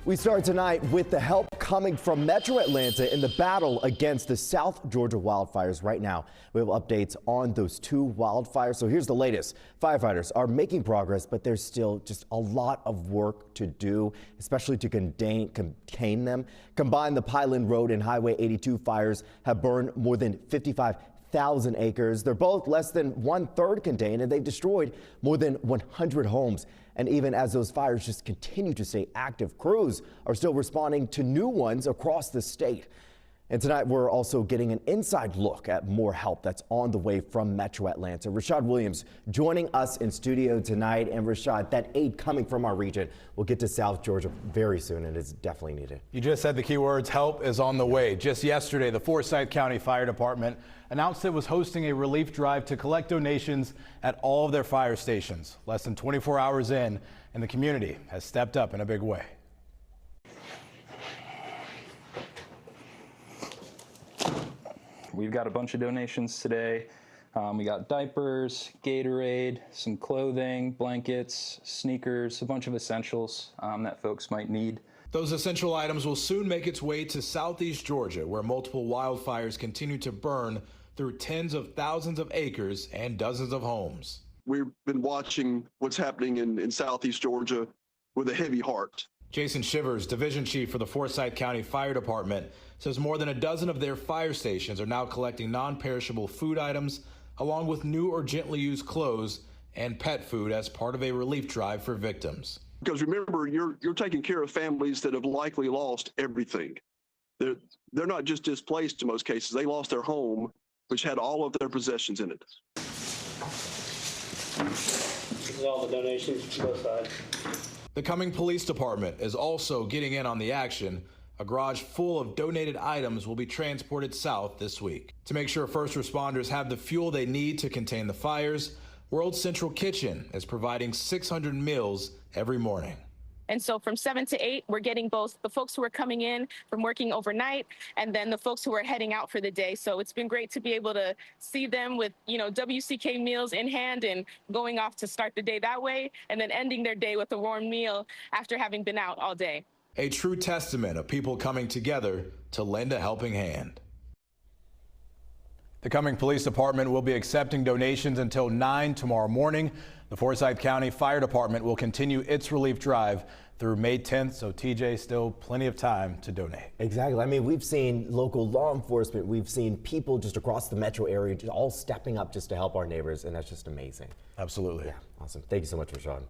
We start tonight with the help coming from Metro Atlanta in the battle against the South Georgia wildfires. Right now, we have updates on those two wildfires. So here's the latest. Firefighters are making progress, but there's still just a lot of work to do, especially to contain them. Combined, the Pineland Road and Highway 82 fires have burned more than 55,000 acres. They're both less than 1/3 contained, and they've destroyed more than 100 homes. And even as those fires just continue to stay active, crews are still responding to new ones across the state. And tonight, we're also getting an inside look at more help that's on the way from Metro Atlanta. Rashad Williams joining us in studio tonight. And Rashad, that aid coming from our region will get to South Georgia very soon, and it's definitely needed. You just said the key words. Help is on the way. Just yesterday, the Forsyth County Fire Department announced it was hosting a relief drive to collect donations at all of their fire stations. Less than 24 hours in, and the community has stepped up in a big way. We've got a bunch of donations today. We got diapers, Gatorade, some clothing, blankets, sneakers, a bunch of essentials that folks might need. Those essential items will soon make its way to Southeast Georgia, where multiple wildfires continue to burn through tens of thousands of acres and dozens of homes. We've been watching what's happening in Southeast Georgia with a heavy heart. Jason Shivers, Division Chief for the Forsyth County Fire Department, says more than a dozen of their fire stations are now collecting non-perishable food items, along with new or gently used clothes and pet food as part of a relief drive for victims. Because remember, you're taking care of families that have likely lost everything. They're not just displaced in most cases. They lost their home, which had all of their possessions in it. This is all the donations from both sides. The Cumming Police Department is also getting in on the action. A garage full of donated items will be transported south this week. To make sure first responders have the fuel they need to contain the fires, World Central Kitchen is providing 600 meals every morning. And so from 7 to 8, we're getting both the folks who are coming in from working overnight and then the folks who are heading out for the day. So it's been great to be able to see them with, WCK meals in hand and going off to start the day that way and then ending their day with a warm meal after having been out all day. A true testament of people coming together to lend a helping hand. The Cumming Police Department will be accepting donations until 9 tomorrow morning. The Forsyth County Fire Department will continue its relief drive through May 10th, so TJ, still plenty of time to donate. Exactly. I mean, we've seen local law enforcement, we've seen people just across the metro area just all stepping up just to help our neighbors, and that's just amazing. Absolutely. Yeah, awesome. Thank you so much, Rashad.